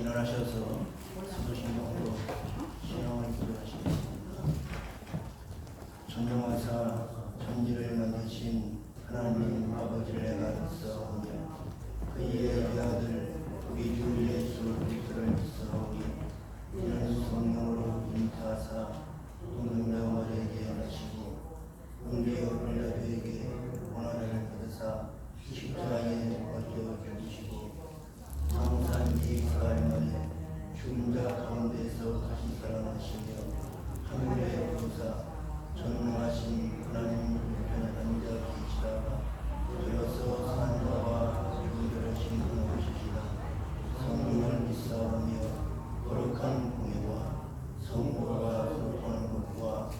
일어나셔서 사도신경으로 신앙을 기도하시겠습니다. 전능하사 천지를 만드신 하나님 아버지를 내가 믿사오며 그의 아들 우리 주 예수 그리스도를 믿사오니 이는 성령으로 잉태하사 동정녀마리아에게 나시고 은혜의 빌라도에게 고난을 받으사 십자가에 못 죽으시고 장사한 지 사흘 만에 죽은 자 가운데서 다시 살아나시며 하늘에 오르사 전능하신 하나님 우편에 앉아 계시다가 되어서 산 자와 죽은 자를 심판하시리라. 성령을 믿사오며 거룩한 공예와 성도가 소통하는 것과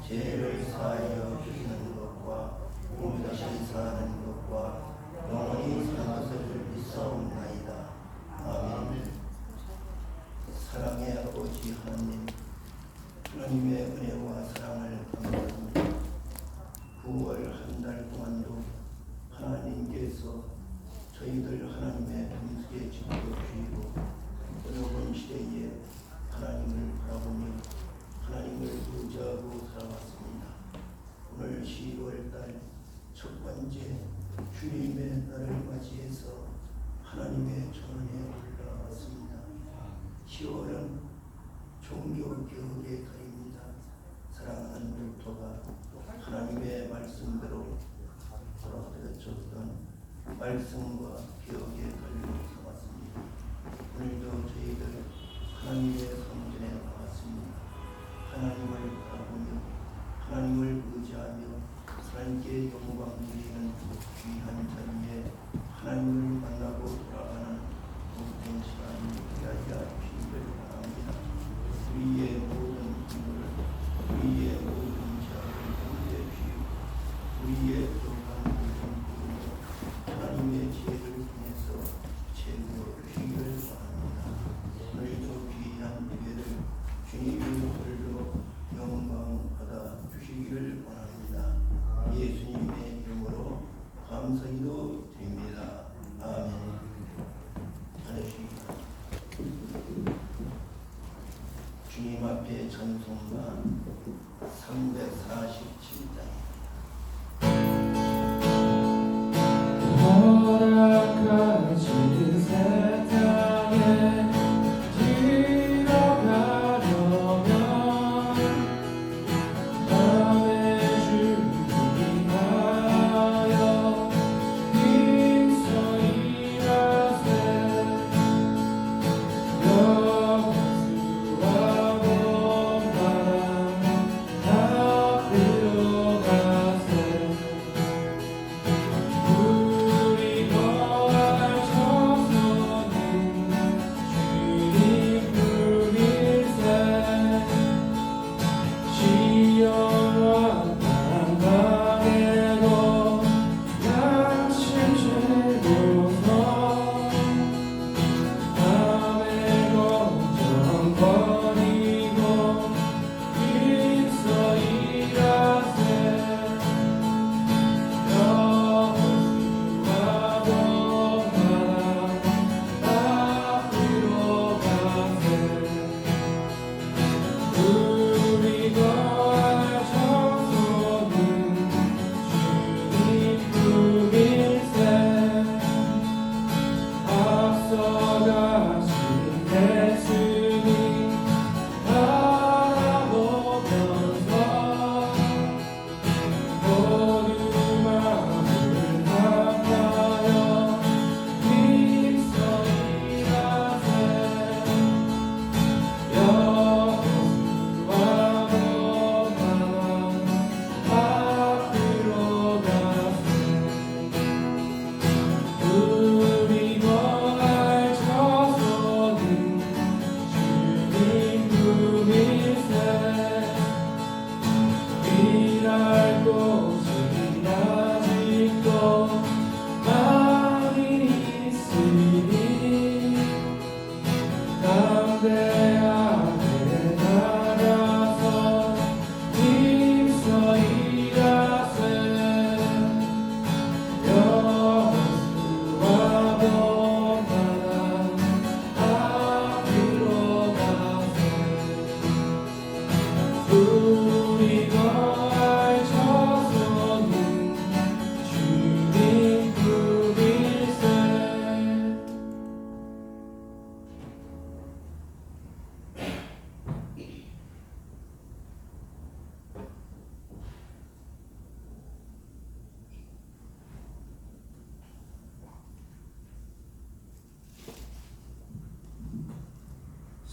죄를 사하여 주시는 것과 몸 다시 사하는 것과 영원히 사는 것을 믿사옵나이다. 아멘. 사랑의 아버지 하나님, 하나님의 은혜와 사랑을 감사합니다. 9월 한 달 동안도 하나님께서 저희들 하나님의 품속에 지켜주시고 어려운 시대에 하나님을 바라보며 하나님을 의지하고 살아왔습니다. 오늘 12월달 첫 번째 주님의 날을 맞이해서 하나님의 전원에 올라왔습니다. 10월은 종교개혁의 달입니다. 사랑하는 물토가 하나님의 말씀대로 돌아들여졌던 말씀과 기억의 달로 삼았습니다. 오늘도 저희들 하나님의 성전에 나왔습니다. 하나님을 바라보며 하나님을 의지하며 하나님께 영광 드리는 귀한 자리에 하나님을 만나고 돌아가는 모든 시간이 되게 하시기를 바랍니다. 우리의 모든 힘을, 우리의 모든 자를 공개해 주시고 우리의 부족한 모든 부분을 하나님의 지혜를 통해서 채워 주시기를 바랍니다. 오늘도 귀한 예배를 주님의 홀로 영광 받아 주시기를 바랍니다. 예수님의 이름으로 감사기도 드립니다. 아멘. 안녕하십니까. 주님 앞에 찬송가 347장.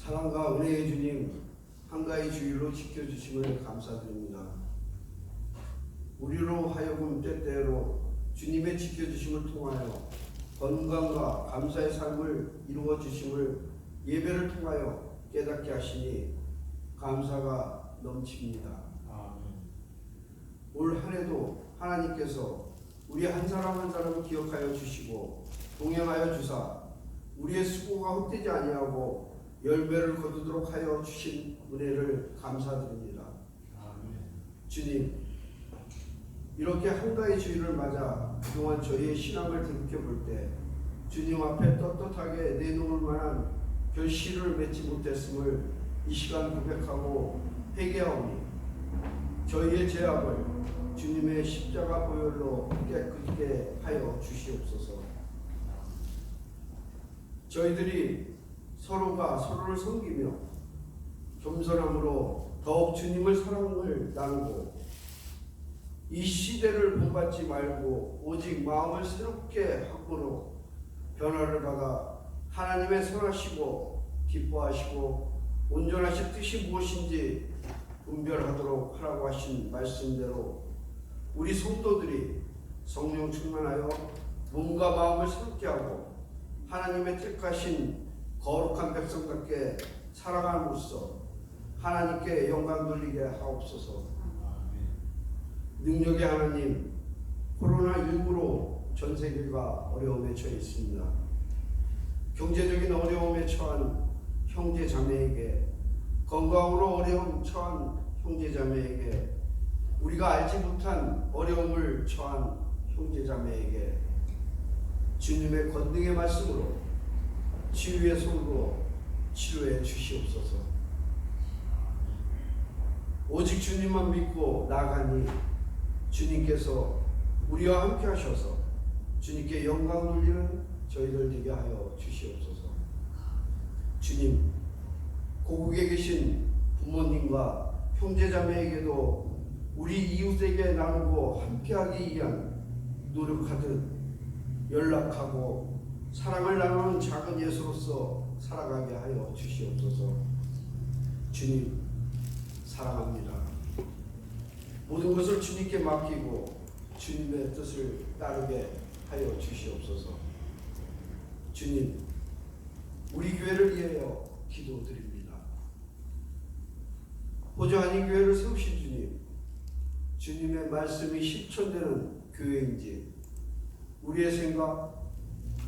사랑과 은혜의 주님, 한가히 주일로 지켜주심을 감사드립니다. 우리로 하여금 때때로 주님의 지켜주심을 통하여 건강과 감사의 삶을 이루어 주심을 예배를 통하여 깨닫게 하시니 감사가 넘칩니다. 올 한 해도 하나님께서 우리 한 사람 한 사람을 기억하여 주시고 동행하여 주사 우리의 수고가 헛되지 아니하고 열매를 거두도록 하여 주신 은혜를 감사드립니다. 주님, 이렇게 한가위 주일을 맞아 그동안 저희의 신앙을 돌이켜볼 때 주님 앞에 떳떳하게 내놓을 만한 결실을 맺지 못했음을 이 시간 고백하고 회개하오니 저희의 죄악을 주님의 십자가 보혈로 깨끗게 하여 주시옵소서. 저희들이 서로가 서로를 섬기며 겸손함으로 더욱 주님을 사랑을 나누고 이 시대를 본받지 말고 오직 마음을 새롭게 함으로 변화를 받아 하나님의 선하시고 기뻐하시고 온전하신 뜻이 무엇인지 분별하도록 하라고 하신 말씀대로 우리 성도들이 성령 충만하여 몸과 마음을 새롭게 하고 하나님의 택하신 거룩한 백성답게 살아감으로써 하나님께 영광 돌리게 하옵소서. 능력의 하나님, 코로나19로 전 세계가 어려움에 처해 있습니다. 경제적인 어려움에 처한 형제 자매에게, 건강으로 어려움 처한 형제 자매에게, 우리가 알지 못한 어려움을 처한 형제 자매에게 주님의 권능의 말씀으로 치유의 손으로 치료해 주시옵소서. 오직 주님만 믿고 나아가니 주님께서 우리와 함께 하셔서 주님께 영광 돌리는 저희들 되게 하여 주시옵소서. 주님, 고국에 계신 부모님과 형제자매에게도 우리 이웃에게 나누고 함께하기 위한 노력하듯 연락하고 사랑을 나누는 작은 예수로서 살아가게 하여 주시옵소서. 주님, 사랑합니다. 모든 것을 주님께 맡기고 주님의 뜻을 따르게 하여 주시옵소서. 주님, 우리 교회를 위하여 기도드립니다. 보좌 아닌 교회를 세우신 주님, 주님의 말씀이 실천되는 교회인지 우리의 생각,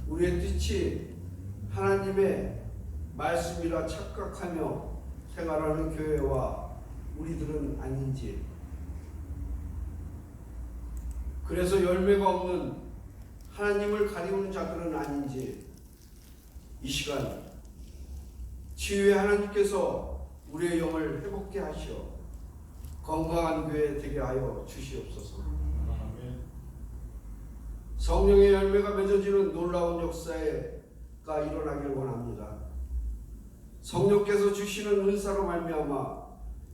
우리의 뜻이 하나님의 말씀이라 착각하며 생활하는 교회와 우리들은 아닌지, 그래서 열매가 없는 하나님을 가리우는 자들은 아닌지 이 시간 치유의 하나님께서 우리의 영을 회복케 하시어 건강한 교회 되게 하여 주시옵소서. 성령의 열매가 맺어지는 놀라운 역사가 일어나길 원합니다. 성령께서 주시는 은사로 말미암아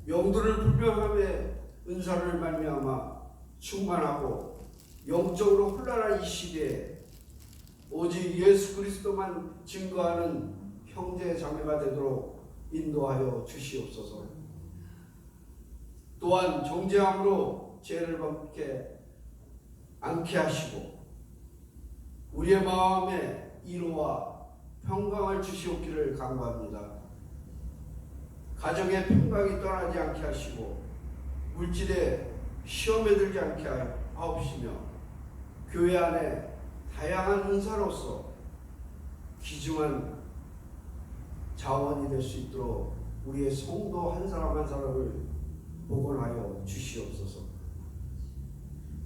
영들을 분별함의 은사를 말미암아 충만하고 영적으로 혼란한 이 시대에 오직 예수 그리스도만 증거하는 형제 자매가 되도록 인도하여 주시옵소서. 또한 정죄함으로 죄를 범케 않게 하시고 우리의 마음에 이로와 평강을 주시옵기를 간구합니다. 가정의 평강이 떠나지 않게 하시고 물질에 시험에 들지 않게 하옵시며 교회 안에 다양한 은사로서 귀중한 자원이 될 수 있도록 우리의 성도 한 사람 한 사람을 복원하여 주시옵소서.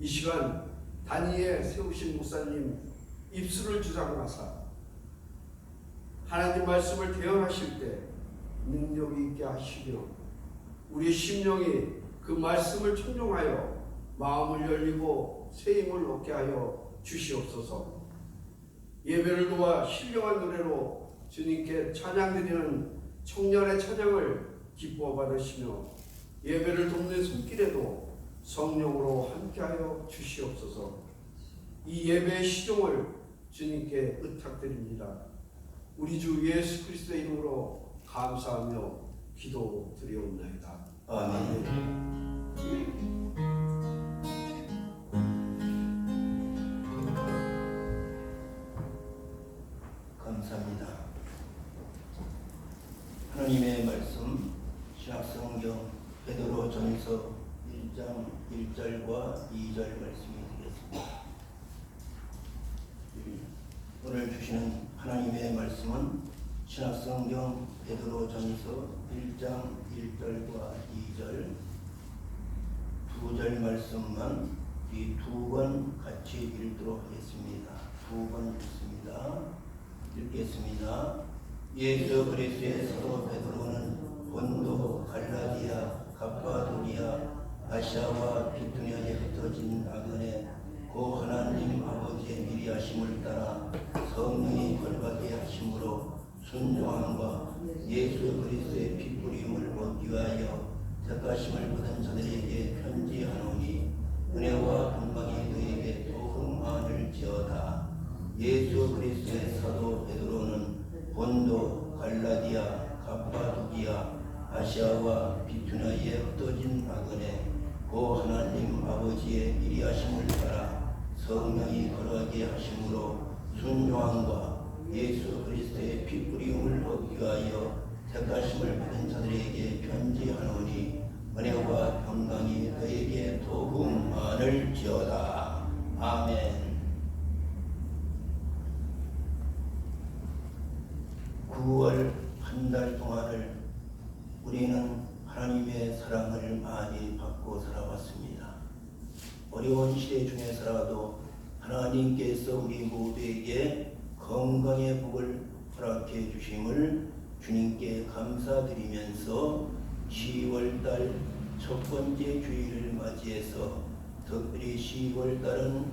이 시간 단위에 세우신 목사님 입술을 주장하사 하나님 말씀을 대언하실 때 능력이 있게 하시며 우리 심령이 그 말씀을 청종하여 마음을 열리고 새 힘을 얻게 하여 주시옵소서. 예배를 도와 신령한 노래로 주님께 찬양드리는 청년의 찬양을 기뻐 받으시며 예배를 돕는 손길에도 성령으로 함께하여 주시옵소서. 이 예배의 시종을 주님께 의탁드립니다. 우리 주 예수 그리스도의 이름으로 감사하며 기도드리옵나이다. 아멘. 감사합니다. 하나님의 말씀 신약성경 베드로전서 1장 1절과 2절 말씀이 되겠습니다. 오늘 주시는 하나님의 말씀은 신약성경 베드로전서 1장 1절과 2절 두 절 말씀만 이 두 번 같이 읽도록 하겠습니다. 두 번 읽겠습니다. 예수 그리스도의 사도 베드로는 본도, 갈라디아, 갑바도기아, 아시아와 비투니아에 흩어진 나그네 고 하나님 아버지의 미리 하심을 따라 성령이 걸받게 하심으로 순종함과 예수 그리스도의 피 뿌림을 얻기 위하여 택하심을 받은 자들에게 편지하노니 은혜와 평강이 너에게 더흥하늘지어다. 예수 그리스도의 사도 베드로는 본도, 갈라디아, 갑바도기아, 아시아와 비투니아에 흩어진 나그네 고 하나님 아버지의 미리 하심을 따라 성령이 거룩하게 하심으로 순종함과 예수 그리스도의 피 뿌림을 얻기 위하여 택하심을 받은 자들에게 편지하노니 은혜와 평강이 너에게 더욱 많을지어다. 아멘. 9월 한 달 동안을 우리는 하나님의 사랑을 많이 받고 살아왔습니다. 어려운 시대 중에서라도 하나님께서 우리 모두에게 건강의 복을 허락해 주심을 주님께 감사드리면서 10월달 첫 번째 주일을 맞이해서 특별히 10월달은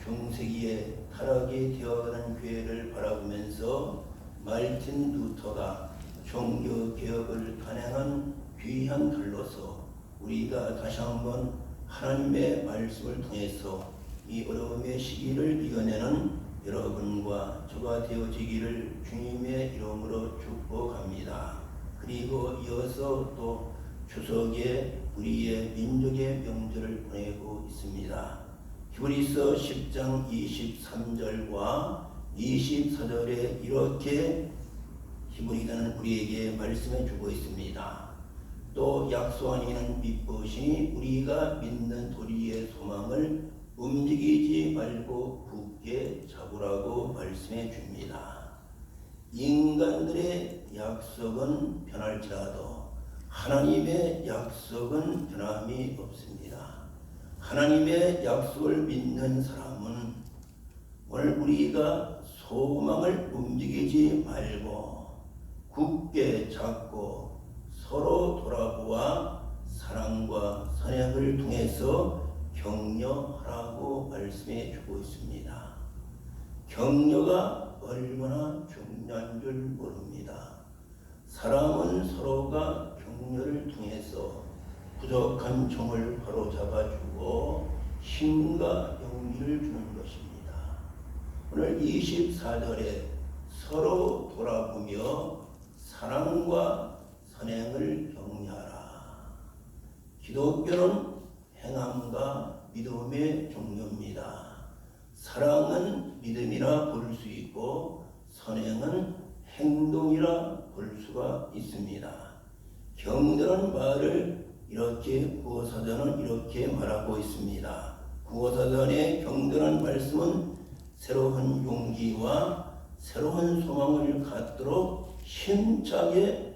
중세기에 타락이 되어가는 교회를 바라보면서 말틴 루터가 종교개혁을 단행한 귀한 달로서 우리가 다시 한번 하나님의 말씀을 통해서 이 어려움의 시기를 이겨내는 여러분과 저가 되어지기를 주님의 이름으로 축복합니다. 그리고 이어서 또 추석에 우리의 민족의 명절을 보내고 있습니다. 히브리서 10장 23절과 24절에 이렇게 히브리서는 우리에게 말씀해 주고 있습니다. 또 약속한 이는 믿으시니 우리가 믿는 도리의 소망을 움직이지 말고 굳게 잡으라고 말씀해 줍니다. 인간들의 약속은 변할지라도 하나님의 약속은 변함이 없습니다. 하나님의 약속을 믿는 사람은 오늘 우리가 소망을 움직이지 말고 굳게 잡고 서로 돌아보아 사랑과 선행을 통해서 격려하라고 말씀해 주고 있습니다. 격려가 얼마나 중요한 줄 모릅니다. 사람은 서로가 격려를 통해서 부족한 점을 바로잡아주고 힘과 용기를 주는 것입니다. 오늘 24절에 서로 돌아보며 사랑과 선행을 격려하라. 기독교는 행함과 믿음의 종류입니다. 사랑은 믿음이라 볼 수 있고 선행은 행동이라 볼 수가 있습니다. 격려라는 말을 이렇게 구어사전은 이렇게 말하고 있습니다. 구어사전의 격려라는 말씀은 새로운 용기와 새로운 소망을 갖도록 힘차게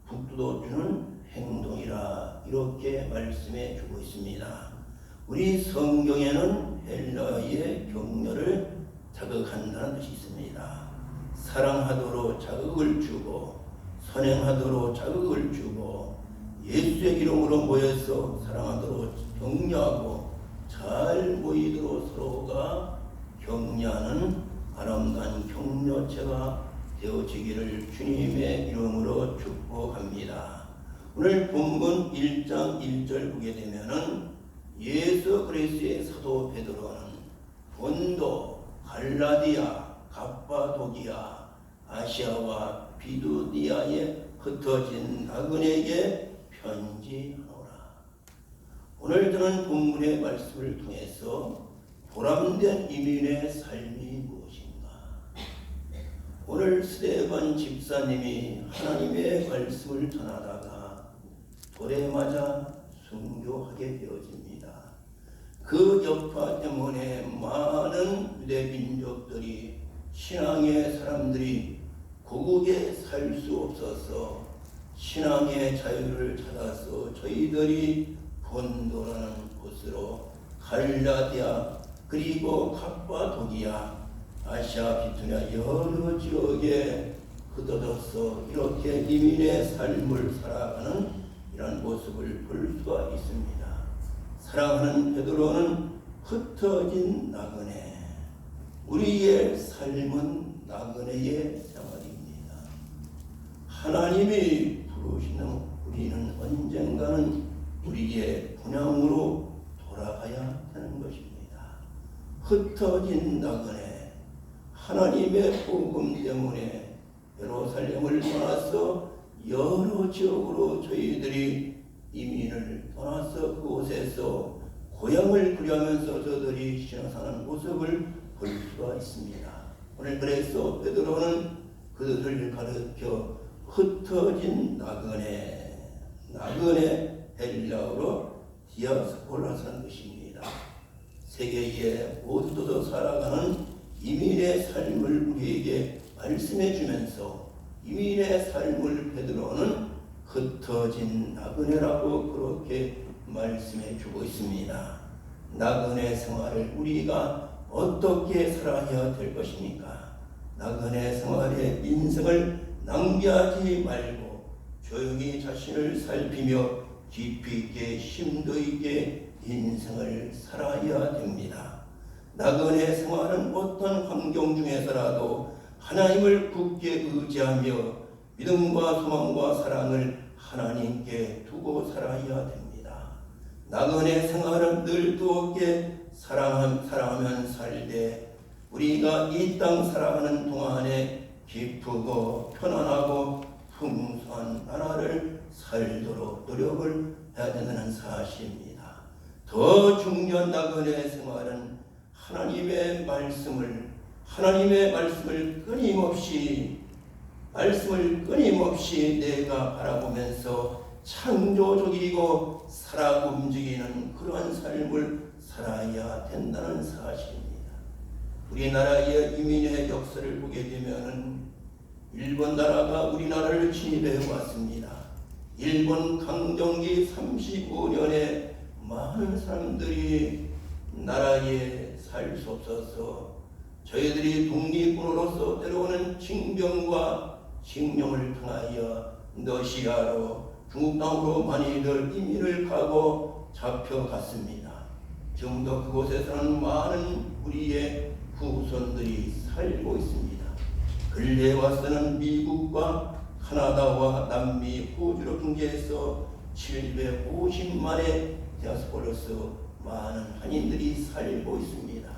북돋워주는 행동이라 이렇게 말씀해 주고 있습니다. 우리 성경에는 헬라의 격려를 자극한다는 뜻이 있습니다. 사랑하도록 자극을 주고 선행하도록 자극을 주고 예수의 이름으로 모여서 사랑하도록 격려하고 잘 모이도록 서로가 격려하는 아름다운 격려체가 되어지기를 주님의 이름으로 축복합니다. 오늘 본문 1장 1절 보게 되면은 예수 그리스도의 사도 베드로는 본도, 갈라디아, 갑바도기아, 아시아와 비두니아에 흩어진 나그네에게 편지하노라. 오늘 들은 본문의 말씀을 통해서 보람된 이민의 삶이 무엇인가? 오늘 스데반 집사님이 하나님의 말씀을 전하다가 돌에 맞아 순교하게 되어집니다. 그 여파 때문에 많은 유대 민족들이, 신앙의 사람들이 고국에 살 수 없어서 신앙의 자유를 찾아서 저희들이 본도라는 곳으로 갈라디아 그리고 갑바도기아, 아시아 비투냐 여러 지역에 흩어져서 이렇게 이민의 삶을 살아가는 이런 모습을 볼 수가 있습니다. 사랑하는 베드로는 흩어진 나그네, 우리의 삶은 나그네의 생활입니다. 하나님이 부르시는 우리는 언젠가는 우리의 본향으로 돌아가야 하는 것입니다. 흩어진 나그네, 하나님의 복음 때문에 예루살렘을 떠나서 여러 지역으로 저희들이 이민을 떠나서 그곳에서 고향을 부려하면서 저들이 신앙하는 모습을 볼 수가 있습니다. 오늘 그래서 베드로는 그들을 가르쳐 흩어진 나그네 헬라어로 디아스포라라는 것입니다. 세계에 모두 살아가는 이민의 삶을 우리에게 말씀해 주면서 이민의 삶을 베드로는 흩어진 나그네라고 그렇게 말씀해 주고 있습니다. 나그네 생활을 우리가 어떻게 살아야 될 것입니까? 나그네 생활의 인생을 낭비하지 말고 조용히 자신을 살피며 깊이 있게 심도 있게 인생을 살아야 됩니다. 나그네 생활은 어떤 환경 중에서라도 하나님을 굳게 의지하며 믿음과 소망과 사랑을 하나님께 두고 살아야 됩니다. 나그네 생활은 늘 뜨겁게 사랑하면 살되 우리가 이 땅 살아가는 동안에 기쁘고 편안하고 풍성한 나라를 살도록 노력을 해야 된다는 사실입니다. 더 중요한 나그네 생활은 하나님의 말씀을 끊임없이 내가 바라보면서 창조적이고 살아 움직이는 그러한 삶을 살아야 된다는 사실입니다. 우리나라의 이민의 역사를 보게 되면 일본 나라가 우리나라를 침입해 왔습니다. 일본 강점기 35년에 많은 사람들이 나라에 살 수 없어서 저희들이 독립군으로서 때려오는 징병과 징용을 통하여 러시아로 중국 땅으로 많이들 이민을 가고 잡혀갔습니다. 지금도 그곳에서는 많은 우리의 후손들이 살고 있습니다. 근래에 와서는 미국과 카나다와 남미, 호주를 통계해서 750만의 디아스포라로서 많은 한인들이 살고 있습니다.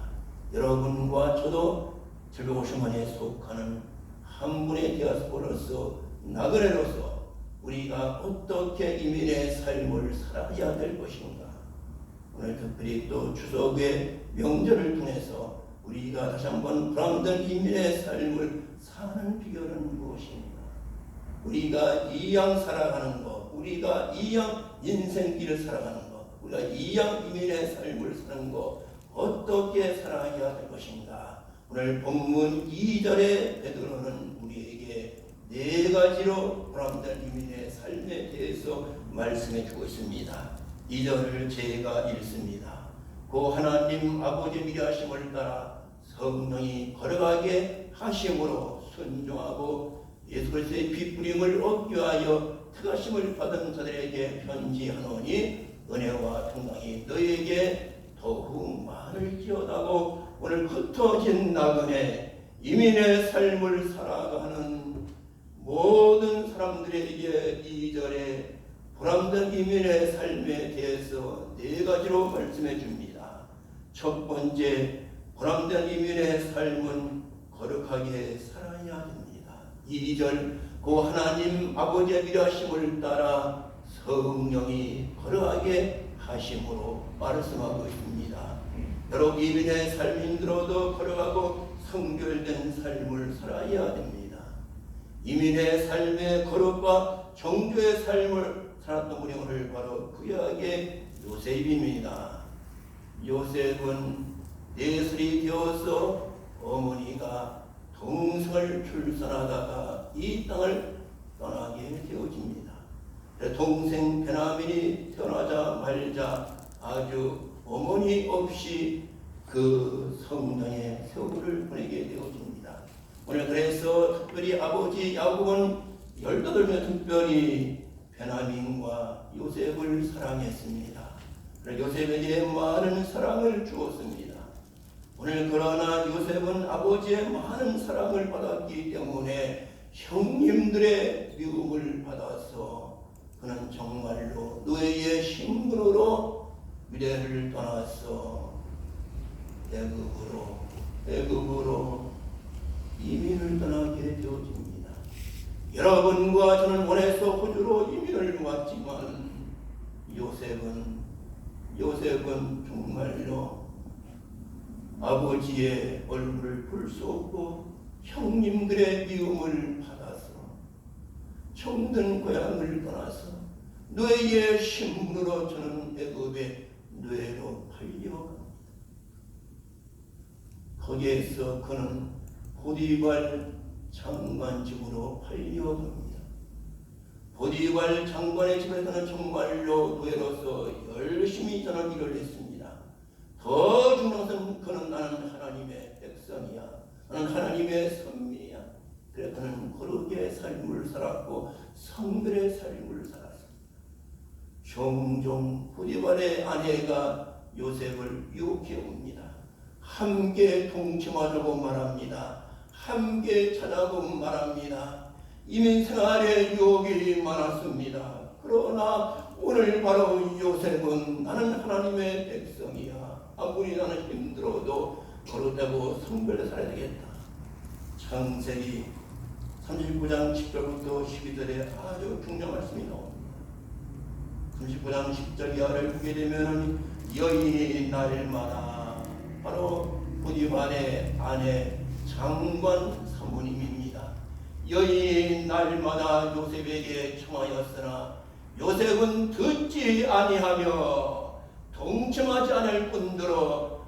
여러분과 저도 750만에 속하는 한 분의 디아스포라로서 나그네로서 우리가 어떻게 이민의 삶을 살아야 될 것인가? 오늘 특별히 또 추석의 명절을 통해서 우리가 다시 한번 보람된 이민의 삶을 사는 비결은 무엇인가? 우리가 이양 살아가는 것, 우리가 이양 인생길을 살아가는 것, 우리가 이양 이민의 삶을 사는 것, 어떻게 살아야 될 것인가? 오늘 본문 2절에 베드로는 우리에게 네 가지로 보람된 이민의 삶에 대해서 말씀해 주고 있습니다. 2절을 제가 읽습니다. 고 하나님 아버지 미리하심을 따라 성령이 걸어가게 하심으로 순종하고 예수 그리스도의 핏부림을 얻기 위하여 택하심을 받은 자들에게 편지하노니 은혜와 평강이 너희에게 더욱 많을지어다고 오늘 흩어진 나그네 이민의 삶을 살아가는 모든 사람들에게 2절에 보람된 이민의 삶에 대해서 네 가지로 말씀해 줍니다. 첫 번째, 보람된 이민의 삶은 거룩하게 살아야 됩니다. 2절 그 하나님 아버지의 미라심을 따라 성령이 거룩하게 하심으로 말씀하고 있습니다. 여러분, 이민의 삶이 힘들어도 거룩하고 성결된 삶을 살아야 됩니다. 이민의 삶의 거룩과 정죄의 삶을 살았던 분이 오늘 바로 구약의 요셉입니다. 요셉은 4살이 되어서 어머니가 동생을 출산하다가 이 땅을 떠나게 되어집니다. 동생 베냐민이 태어나자 말자 아주 어머니 없이 그 성당의 세월을 보내게 되어집니다. 오늘 그래서 특별히 아버지 야곱은 18명 특별히 베냐민과 요셉을 사랑했습니다. 요셉에게 많은 사랑을 주었습니다. 오늘 그러나 요셉은 아버지의 많은 사랑을 받았기 때문에 형님들의 미움을 받아서 그는 정말로 노예의 신분으로 유대를 떠나서 애굽으로 이민을 떠나게 되어집니다. 여러분과 저는 원해서 호주로 이민을 왔지만 요셉은 정말로 아버지의 얼굴을 볼 수 없고 형님들의 미움을 받아서 정든 고향을 떠나서 노예의 신분으로 저는 애굽의 노예로 팔려갑니다. 거기에서 그는 보디발 장관 집으로 팔려갑니다. 보디발 장관의 집에서는 정말로 노예로서 열심히 저는 일을 했습니다. 더 중요한 것은 그는 나는 하나님의 백성이야. 나는 하나님의 선민이야. 그래서 그는 거룩의 삶을 살았고 성결의 삶을 살았습니다. 종종 보디발의 아내가 요셉을 유혹해 옵니다. 함께 동침하자고 말합니다. 함께 찾아고 말합니다. 이민 생활에 유혹이 많았습니다. 그러나 오늘 바로 요셉은 나는 하나님의 백성이야. 아무리 나는 힘들어도 거룩되고 성별에 살아야 되겠다. 창세기 39장 10절부터 12절에 아주 중요한 말씀이 나옵니다. 39장 10절 이하를 보게 되면 여인이 날마다 바로 보디발의 아내 장관 사모님입니다. 여인이 날마다 요셉에게 청하였으나 요셉은 듣지 아니하며 동침하지 않을 뿐더러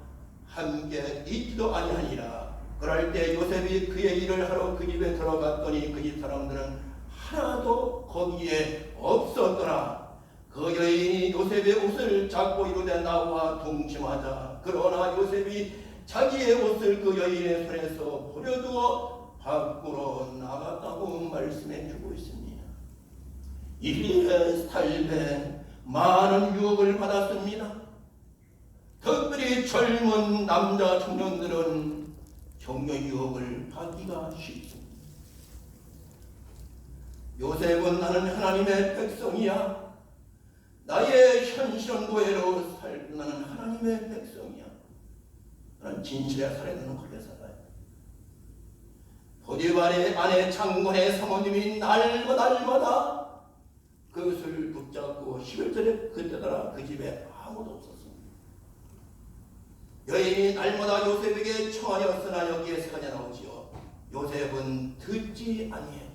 함께 있지도 아니하니라. 그럴 때 요셉이 그의 일을 하러 그 집에 들어갔더니 그 집 사람들은 하나도 거기에 없었더라. 그 여인이 요셉의 옷을 잡고 이르되 나와 동침하자. 그러나 요셉이 자기의 옷을 그 여인의 손에서 버려두어 밖으로 나갔다고 말씀해 주고 있습니다. 이리의 삶에 많은 유혹을 받았습니다. 특별히 젊은 남자 청년들은 종교 유혹을 받기가 쉽습니다. 요셉은 나는 하나님의 백성이야. 나의 현실은 노예로 살고 나는 하나님의 백성이야. 나는 진실에 살아야 되는 그렇게 살아야 돼. 보디발의 아내 장관의 사모님이 날마다 그것을 붙잡고 11절에 그때더라 그 집에 아무도 없었습니다. 여인이 날마다 요셉에게 청하였으나 여기에 세 가지 나오지요. 요셉은 듣지 아니했다.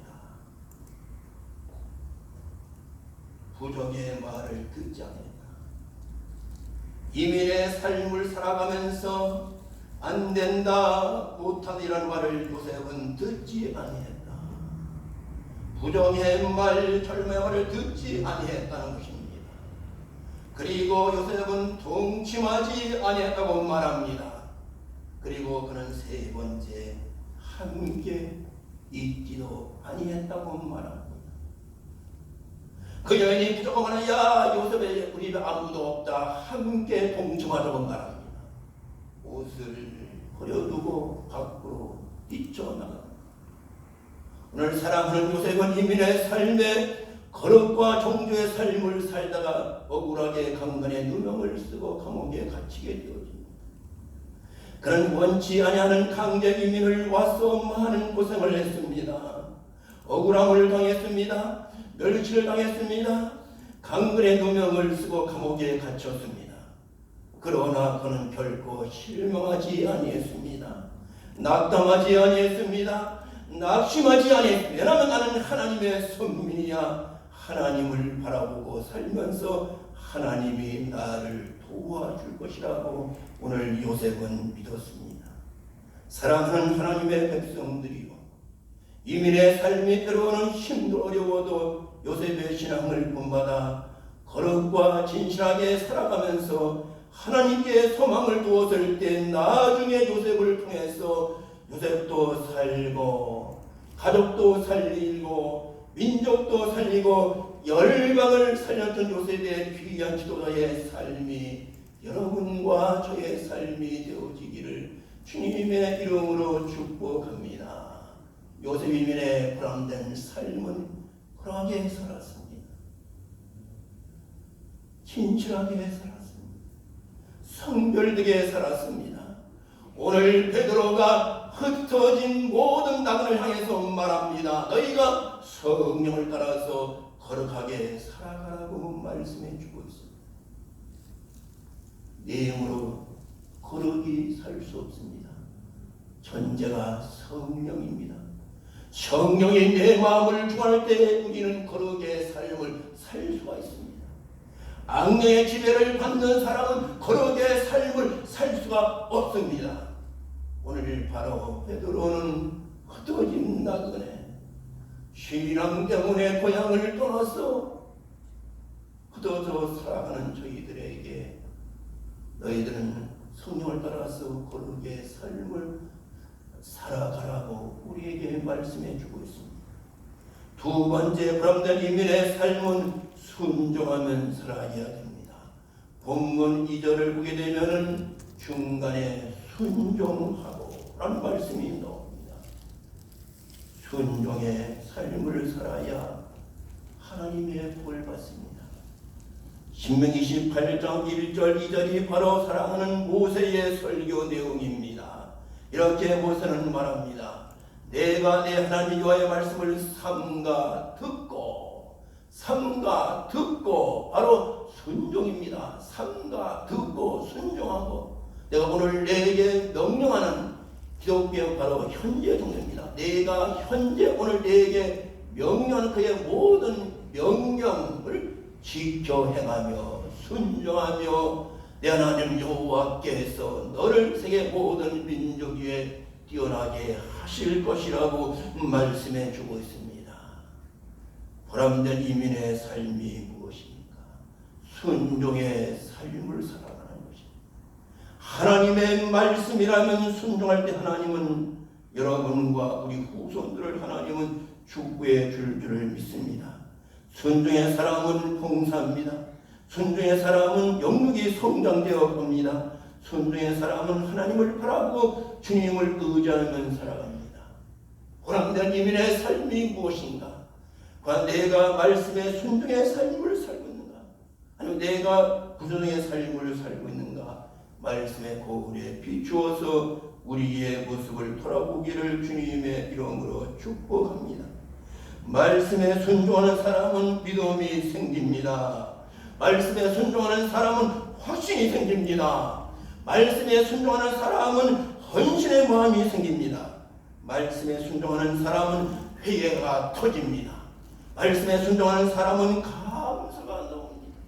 부정의 말을 듣지 않았다. 이민의 삶을 살아가면서 안 된다, 못한다 이런 말을 요셉은 듣지 아니했다. 부정의 말, 젊음의 말을 듣지 아니했다는 것입니다. 그리고 요셉은 동침하지 아니했다고 말합니다. 그리고 그는 세 번째 함께 있지도 아니했다고 말합니다. 그 여인이 부족하면 야 요셉의 우리 집에 아무도 없다. 함께 동침하자고 말합니다. 옷을 버려두고 밖으로 뛰쳐나갑니다. 오늘 사랑하는 요셉은 이민의 삶에 거룩과 종교의 삶을 살다가 억울하게 강간에 누명을 쓰고 감옥에 갇히게 되어집니다. 그는 원치 아니하는 강제 이민을 와서 많은 고생을 했습니다. 억울함을 당했습니다. 멸치를 당했습니다. 강근의 누명을 쓰고 감옥에 갇혔습니다. 그러나 그는 결코 실망하지 아니했습니다. 낙담하지 아니했습니다. 낙심하지 아니했습니다. 왜냐하면 나는 하나님의 선민이야. 하나님을 바라보고 살면서 하나님이 나를 도와줄 것이라고 오늘 요셉은 믿었습니다. 사랑하는 하나님의 백성들이요, 이민의 삶이 때로는 힘도 어려워도 요셉의 신앙을 본받아 거룩과 진실하게 살아가면서 하나님께 소망을 두었을 때 나중에 요셉을 통해서 요셉도 살고 가족도 살리고 민족도 살리고 열방을 살렸던 요셉의 귀한 지도자의 삶이 여러분과 저의 삶이 되어지기를 주님의 이름으로 축복합니다. 요셉이민의 보람된 삶은 쿨하게 살았습니다. 진실하게 살았습니다. 성별되게 살았습니다. 오늘 베드로가 흩어진 모든 나그네를 향해서 말합니다. 너희가 성령을 따라서 거룩하게 살아가라고 말씀해 주고 있습니다. 내 힘으로 거룩히 살 수 없습니다. 전제가 성령입니다. 성령이 내 마음을 주관할 때 우리는 거룩의 삶을 살 수가 있습니다. 악령의 지배를 받는 사람은 거룩의 삶을 살 수가 없습니다. 오늘 바로 베드로는 흩어진 나그네, 신앙 때문에 고향을 떠나서 흩어져 살아가는 저희들에게 너희들은 성령을 따라서 거룩의 삶을 살아가라고 우리에게 말씀해 주고 있습니다. 두 번째 보람된 이민의 삶은 순종하면 살아야 됩니다. 본문 2절을 보게 되면은 중간에 순종하고 라는 말씀이 나옵니다. 순종의 삶을 살아야 하나님의 복을 받습니다. 신명기 28장 1절 2절이 바로 사랑하는 모세의 설교 내용입니다. 이렇게 모세는 말합니다. 내가 내 하나님 여호와의 말씀을 삼가 듣고 바로 순종입니다. 삼가 듣고 순종하고 내가 오늘 내게 명령하는 기독교 바로 현재 종교입니다. 내가 현재 오늘 내게 명령하는 그의 모든 명령을 지켜 행하며 순종하며 내 하나님 여호와께서 너를 세계 모든 민족 위에 뛰어나게 하실 것이라고 말씀해 주고 있습니다. 보람된 이민의 삶이 무엇입니까? 순종의 삶을 살아가는 것입니다. 하나님의 말씀이라면 순종할 때 하나님은 여러분과 우리 후손들을 하나님은 축복해 줄 줄을 믿습니다. 순종의 사람은 봉사합니다. 순종의 사람은 영육이 성장되어 갑니다. 순종의 사람은 하나님을 바라보고 주님을 의지하며 살아갑니다. 보람된 이민의 삶이 무엇인가? 과연 내가 말씀의 순종의 삶을 살고 있는가? 아니면 내가 부순종의 삶을 살고 있는가? 말씀의 거울에 비추어서 우리의 모습을 돌아보기를 주님의 이름으로 축복합니다. 말씀에 순종하는 사람은 믿음이 생깁니다. 말씀에 순종하는 사람은 확신이 생깁니다. 말씀에 순종하는 사람은 헌신의 마음이 생깁니다. 말씀에 순종하는 사람은 회개가 터집니다. 말씀에 순종하는 사람은 감사가 나옵니다.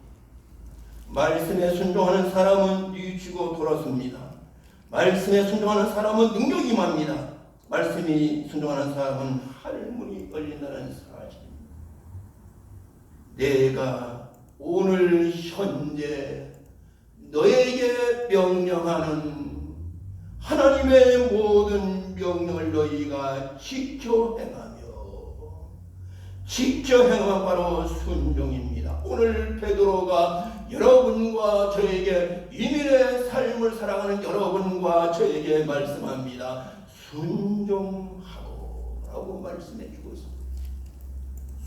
말씀에 순종하는 사람은 뉘치고 돌아섭니다. 말씀에 순종하는 사람은 능력이 임합니다. 말씀이 순종하는 사람은 할문이 열린다는 사실입니다. 내가 오늘 현재 너에게 명령하는 하나님의 모든 명령을 너희가 지켜 행하면 바로 순종입니다. 오늘 베드로가 여러분과 저에게 이민의 삶을 살아가는 여러분과 저에게 말씀합니다. 순종하고 라고 말씀해 주고 있습니다.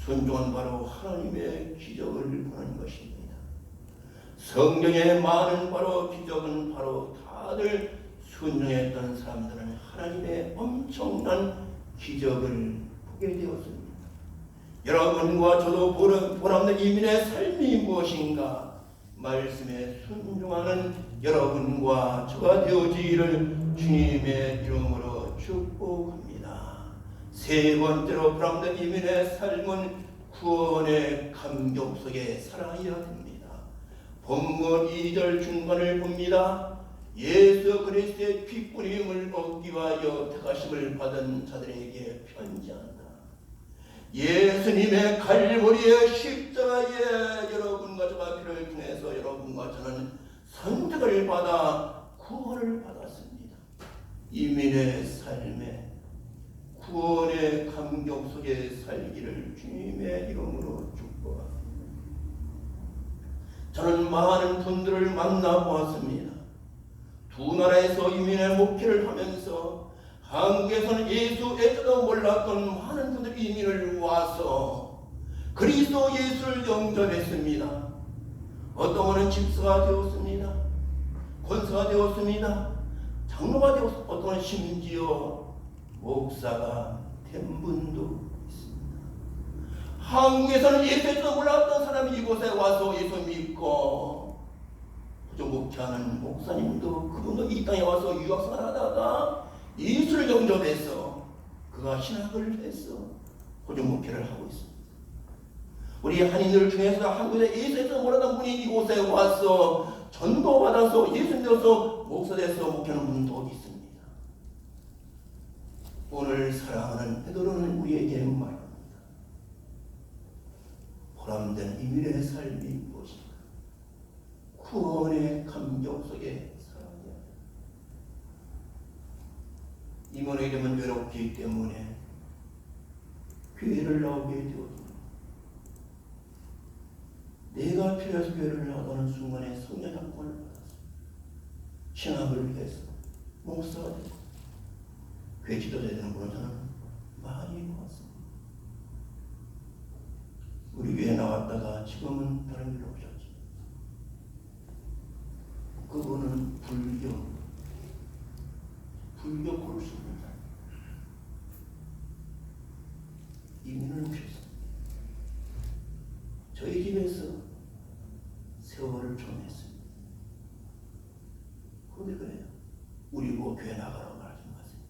순종은 바로 하나님의 기적을 보는 것입니다. 성경에 많은 바로 기적은 바로 다들 순종했던 사람들은 하나님의 엄청난 기적을 보게 되었습니다. 여러분과 저도 보람된 이민의 삶이 무엇인가 말씀에 순종하는 여러분과 저가 되어지기를 주님의 이름으로 축복합니다. 세 번째로 보람된 이민의 삶은 구원의 감격 속에 살아야 됩니다. 본문 2절 중간을 봅니다. 예수 그리스도의 피뿌림을 얻기 위하여 택하심을 받은 자들에게 편지한다. 예수님의 갈보리의 십자가에 여러분과 저가 피를 통해서 여러분과 저는 선택을 받아 구원을 받았습니다. 이민의 삶에 구원의 감격 속에 살기를 주님의 이름으로 축복합니다. 저는 많은 분들을 만나보았습니다. 두 나라에서 이민의 목회를 하면서 한국에서는 예수에서도 몰랐던 많은 분들이 이민을 와서 그리스도 예수를 영접했습니다. 어떤 분은 집사가 되었습니다. 권사가 되었습니다. 장로가 되었습니다. 어떤 분은 심지어 목사가 된 분도 있습니다. 한국에서는 예수에서도 몰랐던 사람이 이곳에 와서 예수 믿고 목회하는 목사님도 그분도 이 땅에 와서 유학생활 하다가 예수를 영접해서 그가 신학을 해서 호주 목회를 하고 있습니다. 우리 한인들 중에서 한국에 예수에서 몰랐던 분이 이곳에 와서 전도받아서 예수 믿어서 목사돼서 목회하는 분도 있습니다. 오늘 사랑하는 베드로는 우리에게 말합니다. 보람된 이민의 삶이 무엇인가? 구원의 감격 속에 살아야 합니다. 임원하게 되면 외롭기 때문에 교회를 나오게 되었습니다. 내가 필요해서 교회를 나가는 순간에 성령 약권을 받았습니다. 신학을 해서 목사가 되고 교회 지도자가 되는 분을 저는 많이 보았습니다. 우리 교회 나왔다가 지금은 다른 길로 오셨죠. 그분은 불교 골수입니다. 이민을 오셨습니다. 저희 집에서 세월을 보냈습니다. 그런데 그래요. 우리 뭐 교회 나가라고 말하지 마세요.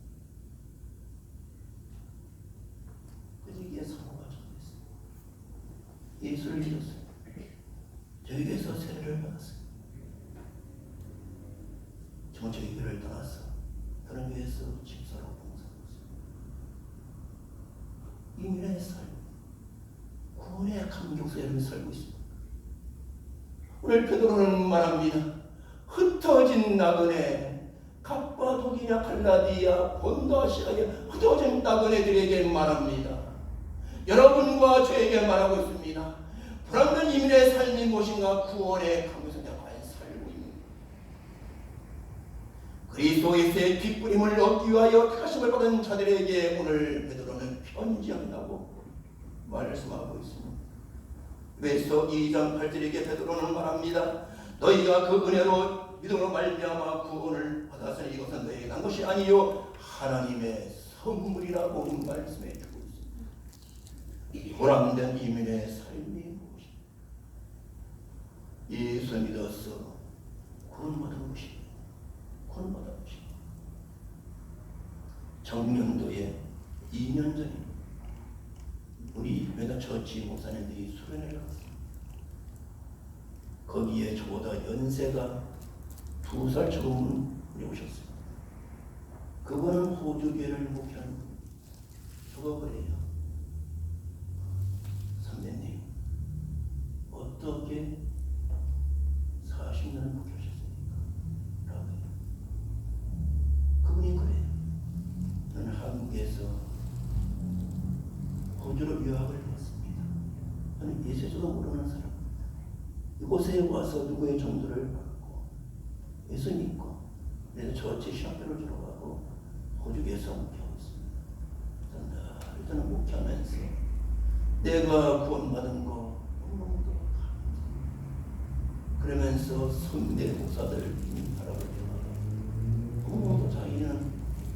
그에게 사모가 전했습니다. 예수를 믿었어요. 저에게서 세례를 받았어요. 저희 교회를 떠나서 다른 교회에서 집사로 봉사하고 있습니다. 이민의 삶, 구원의 감격 속에 살고 있습니다. 오늘 베드로는 말합니다. 흩어진 나그네, 갑바도기냐 갈라디아, 본도아시아에 흩어진 나그네들에게 말합니다. 여러분과 저에게 말하고 있습니다. 불안한 이민의 삶이 무엇인가? 구원의 감격 속에 살고 있습니다. 그리스도 예수의 핏뿌림을 얻기 위하여 택하심을 받은 자들에게 오늘 베드로는 편지한다고 말씀하고 있습니다. 에베소 2장 8절에게 베드로는 말합니다. 너희가 그 은혜로 믿음으로 말미암아 구원을 받았으니 이것은 너희에게 난 것이 아니요 하나님의 선물이라고 말씀해 주고 있습니다. 보람된 이민의 삶이 무엇입니까? 예수 믿어서 구원받은 것입니다. 구원받은 것입니다. 정년도에 2년 전에 우리 메가처치 목사님들이 수련회를 갔습니다. 거기에 저보다 연세가 2살 적은 분이 오셨습니다. 그분은 호주교회를 목회하는 분입니다. 저거 그래요. 선배님, 어떻게 40년을 목회하셨습니까? 라고 해요. 그분이 그래요. 저는 한국에서 호주로 유학을 했습니다. 저는 예수도 모르는 사람입니다. 이곳에 와서 누구의 전도를 받고 예수 믿고 그래서 저치 신학교를 들어가고 호주에서 목회하고 있습니다. 저는 목회하면서 내가 구원받은 거 너무너무 그러면서 선대 목사들 바라보려고 너무너무 자기는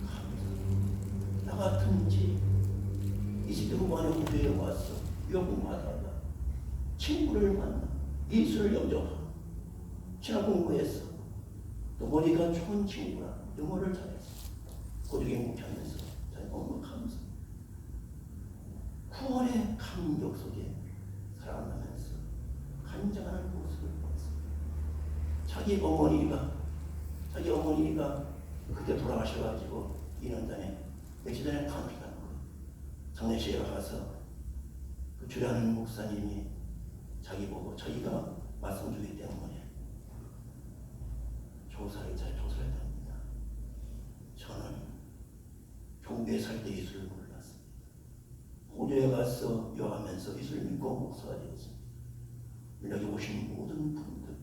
감사합니다. 나 같은지 20대 후반에 교회에 와서 유학 공부하다가 친구를 만나 예수를 영접하고 신학 공부했어. 또 머리가 좋은 친구라 영어를 잘했어. 고등에 묵혀하면서 너무 감사. 구원의 감격 속에 살아가면서 간증하는 모습을 보았습니다. 자기 어머니가 그때 돌아가셔가지고 2년 전에 며칠 전에 간피가 거 장례식에 가서 그 주례하는 목사님이 자기 보고 자기가 말씀 주기 때문에 조사를 합니다. 저는 교회에 살 때 예수를 몰랐습니다. 호주에 가서 요하면서 예수를 믿고 목사가 되었습니다. 여기 오신 모든 분들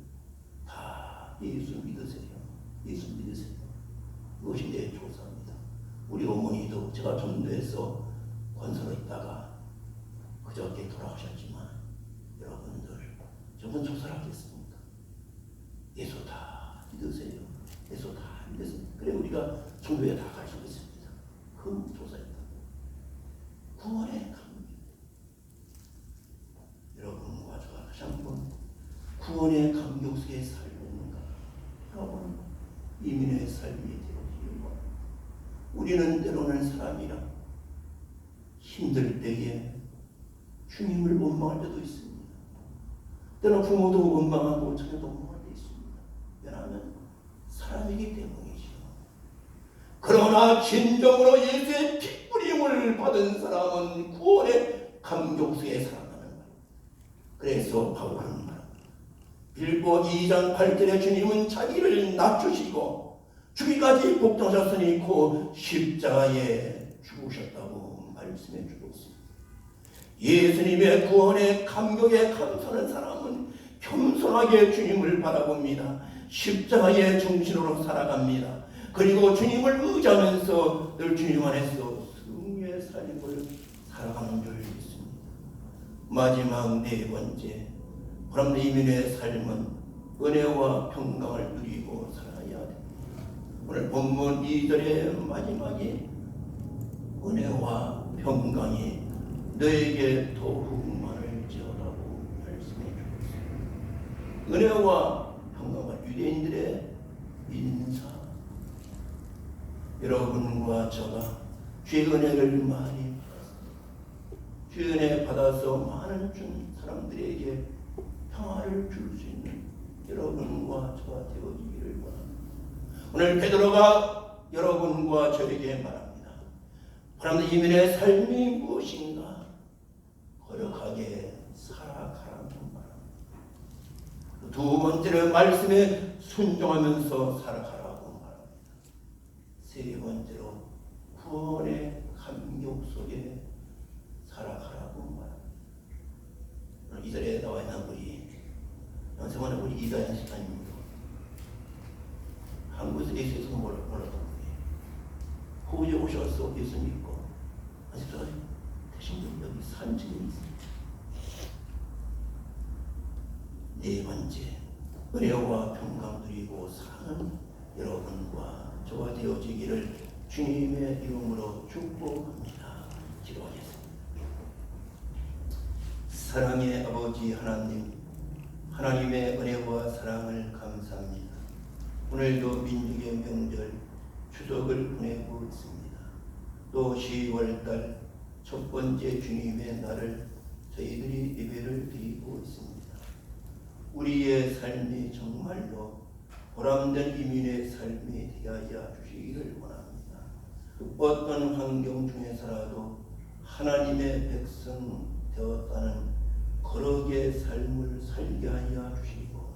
다 예수 믿으세요. 예수 믿으세요. 그것이 내 조사입니다. 우리 어머니도 제가 전도해서 권사로 있다가 그저께 돌아가셨지만 여러분들 저분 조사를 하겠습니까? 예수 다 믿으세요. 예수 다 믿으세요. 그래 우리가 전도에 다 가지고 있습니다. 그 조사입니다. 구원의 감격. 여러분과 저와 다시 한번 구원의 감격 속에 살는가? 여러분 이민의 삶이 되어지는 것. 우리는 때로는 사람이라 힘들 때에 주님을 원망할 때도 있습니다. 때로는 부모도 원망하고 자녀도 원망할 때 있습니다. 왜냐하면 사람이기 때문이죠. 그러나 진정으로 예수의 핏뿌림을 받은 사람은 구원의 감격 속에 살아가는 거예요. 그래서 바울은 말합니다. 빌보 2장 8절에 주님은 자기를 낮추시고 죽기까지 복종하셨으니 그 십자가에 죽으셨다고 말씀해 주고 있습니다. 예수님의 구원의 감격에 감사하는 사람은 겸손하게 주님을 바라봅니다. 십자가의 중심으로 살아갑니다. 그리고 주님을 의지하면서 늘 주님 안에서 승리의 삶을 살아가는 줄 믿습니다. 마지막 네 번째, 보람된 이민의 삶은 은혜와 평강을 누리고 살아야 됩니다. 오늘 본문 2절의 마지막에 은혜와 평강이 너에게 더욱만을 지어라고 말씀해 주고 있습니다. 은혜와 평강은 유대인들의 인사. 여러분과 저가 주의 은혜를 많이 받았습니다. 주의 은혜 받아서 많은 사람들에게 평화를 줄 수 있는 여러분과 저가 되어지기를 원합니다. 오늘 베드로가 여러분과 저에게 말합니다. 바람의 이민의 삶이 무엇인가? 거룩하게 살아가라는 말합니다. 두 번째로 말씀에 순종하면서 살아가라고 말합니다. 세 번째로 구원의 감격 속에 살아가라고 말합니다. 이 자리에 나와 있는 우리 연세만의 우리 이다현 집사님입니다. 한국에서 예수에서 몰랐던 분이에요. 호주에 오셔서 예수 믿고 아직도 대신 여기 산증이 있습니다. 네 번째, 은혜와 평강 누리고 사랑하는 여러분과 저와 되어지기를 주님의 이름으로 축복합니다. 기도하겠습니다. 사랑의 아버지 하나님, 하나님의 은혜와 사랑을 감사합니다. 오늘도 민족의 명절 추석을 보내고 있습니다. 또 10월달 첫 번째 주님의 날을 저희들이 예배를 드리고 있습니다. 우리의 삶이 정말로 보람된 이민의 삶이 되게 하여 주시기를 원합니다. 어떤 환경 중에서라도 하나님의 백성 되었다는 거룩의 삶을 살게 하여 주시고,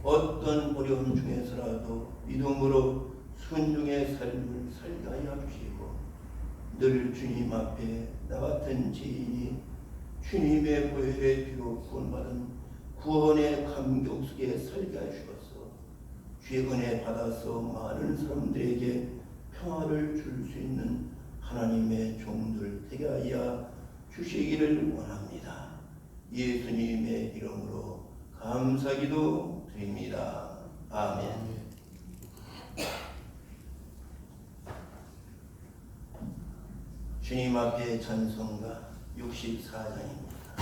어떤 어려움 중에서라도 믿음으로 순종의 삶을 살게 하여 주시고, 늘 주님 앞에 나 같은 죄인이 주님의 보혈의 피로 구원받은 구원의 감격 속에 살게 하시옵소서. 주의 은혜 받아서 많은 사람들에게 평화를 줄 수 있는 하나님의 종들 되게 하여 주시기를 원합니다. 예수님의 이름으로 감사기도 드립니다. 아멘. 주님 앞에 찬송가 64장입니다.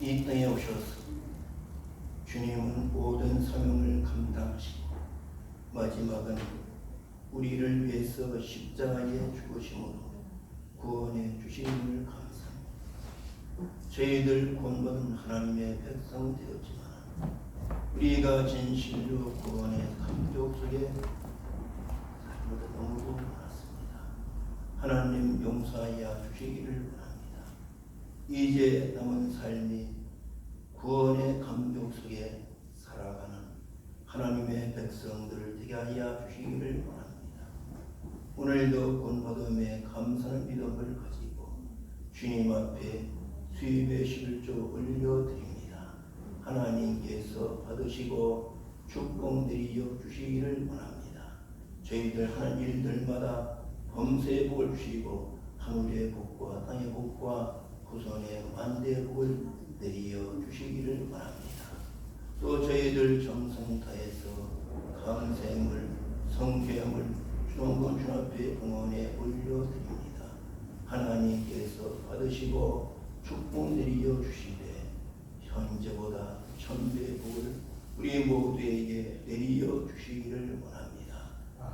이 땅에 오셔서 주님은 모든 사명을 감당하시고 마지막은 우리를 위해서 십자가에 죽으심으로 구원해 주심을 감사합니다. 저희들 구원받은 하나님의 백성 되었지만 우리가 진실로 구원의 감격 속에 살고도 너무도 많았습니다. 하나님 용서하여 주시기를 원합니다. 이제 남은 삶이 구원의 감격 속에 살아가는 하나님의 백성들을 되게 하여 주시기를 원합니다. 오늘도 구원받음에 감사의 믿음을 가지고 주님 앞에 수입의 11조 올려드립니다. 하나님께서 받으시고 축복드리어 주시기를 원합니다. 저희들 하는 일들마다 범사의 복을 주시고 하늘의 복과 땅의 복과 후손의 만대의 복을 내리어 주시기를 원합니다. 또 저희들 정성 다해서 감사함을 성죄함을 주동건 주 앞에 응원에 올려드립니다. 하나님께서 받으시고 축복 내리어 주시되 현재보다 천배의 복을 우리 모두에게 내리어 주시기를 원합니다.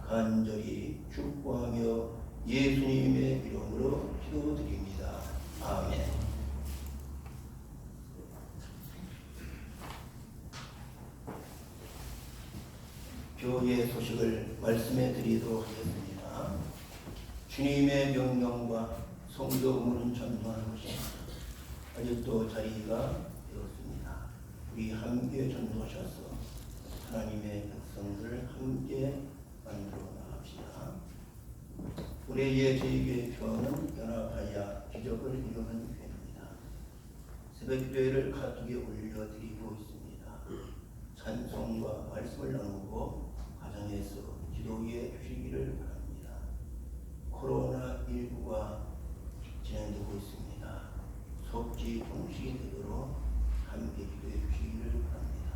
간절히 축복하며 예수님의 이름으로 기도드립니다. 아멘. 교회의 소식을 말씀해 드리도록 하겠습니다. 주님의 명령과 성도 의무는 전도하는 것입니다. 아직도 자리가 되었습니다. 우리 함께 전도하셔서 하나님의 백성들을 함께 만들어 나갑시다. 우리의 저희교회 표어는 연합하여 기적을 이루는 교회입니다. 새벽기도회를 가족에 올려드리고 있습니다. 찬송과 말씀을 나누고 가정에서 기도해 주시기를 바랍니다. 코로나19가 진행되고 있습니다. 속지 종식이 되도록 함께 기도해 주시기를 바랍니다.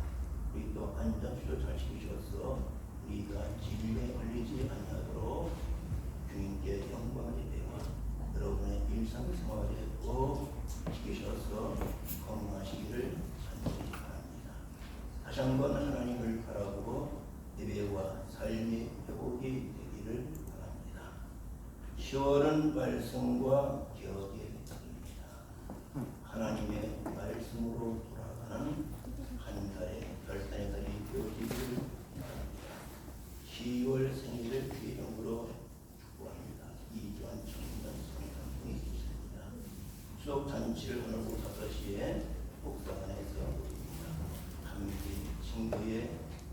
우리 또 안전수조 잘 지키셔서 우리가 질병에 걸리지 아니하도록 주님께 영광을 예배와 여러분의 일상생활에 꼭 지키셔서 건강하시기를 간절히 바랍니다. 다시 한번 하나님을 바라보고 예배와 삶의 회복이 되기를 바랍니다. 10월은 말씀과 기억의 달입니다. 하나님의 말씀으로 돌아가는 한 달의 별단의 달이 되어지기를 바랍니다. 10월 생일을 주의 이름으로 축복합니다. 이주한 청년 성탄분이 있습니다. 추석 잔치를 오늘 오후 5시에 옥상안에서 올립니다. 함께 친구의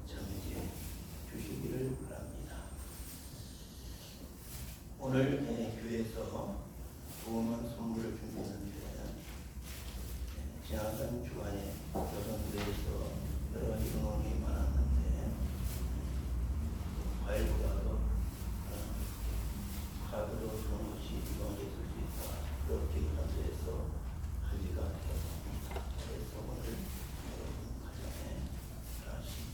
참여해 주시기를 바랍니다. 오늘 교회에서 조그만 선물을 준비했는데 지나간 주간에 여성들에서 여러 가지 응원이 많았는데 과일보다도 카드로 좋은 것이 이용해 쓸 수 있다. 그렇게 현대에서 하지가 되었습니다. 그래서 오늘 여러분 가정에 다시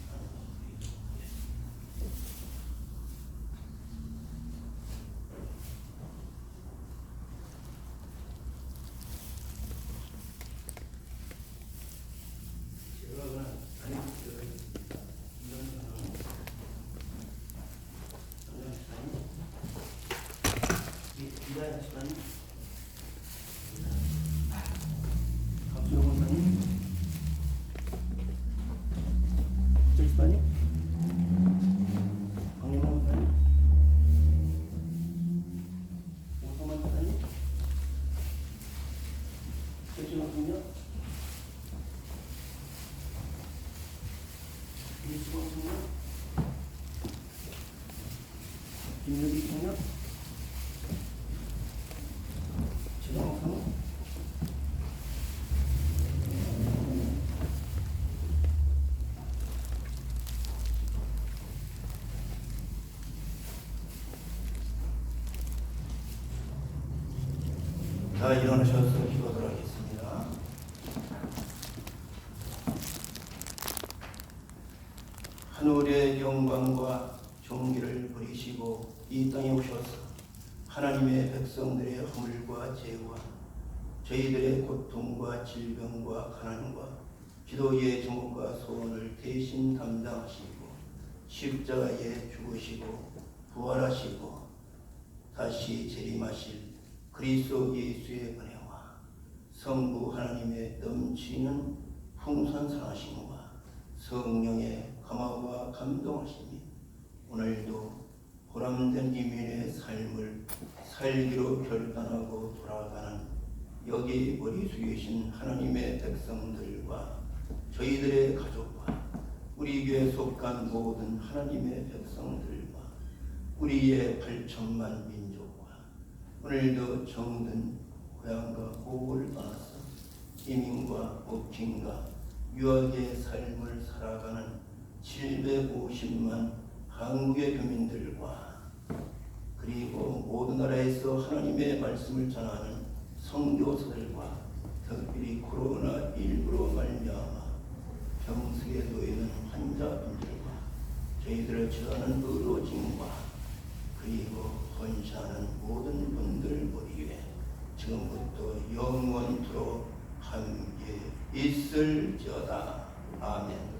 김유리 총력, 최정성, 자 일어나셔서 기도하도록 하겠습니다. 하늘의 영광과 존귀를 버리시고 이 땅에 오셔서 하나님의 백성들의 허물과 죄와 저희들의 고통과 질병과 가난과 기도의 제목과 소원을 대신 담당하시고 십자가에 죽으시고 부활하시고 다시 재림하실 그리스도 예수의 은혜와 성부 하나님의 넘치는 풍성한 사랑하심과 성령의 감화와 감동하심이 오늘도 보람된 이민의 삶을 살기로 결단하고 돌아가는 여기 머리 숙이신 하나님의 백성들과 저희들의 가족과 우리 교회에 속한 모든 하나님의 백성들과 우리의 8천만 민족과 오늘도 정든 고향과 고국을 떠나서 이민과 옥진과 유학의 삶을 살아가는 750만 한국의 교민들과 그리고 모든 나라에서 하나님의 말씀을 전하는 선교사들과 특별히 코로나19로 말미암아 병석에 놓이는 환자분들과 저희들을 치료하는 의료진과 그리고 헌신하는 모든 분들 머리에 지금부터 영원토록 함께 있을지어다. 아멘.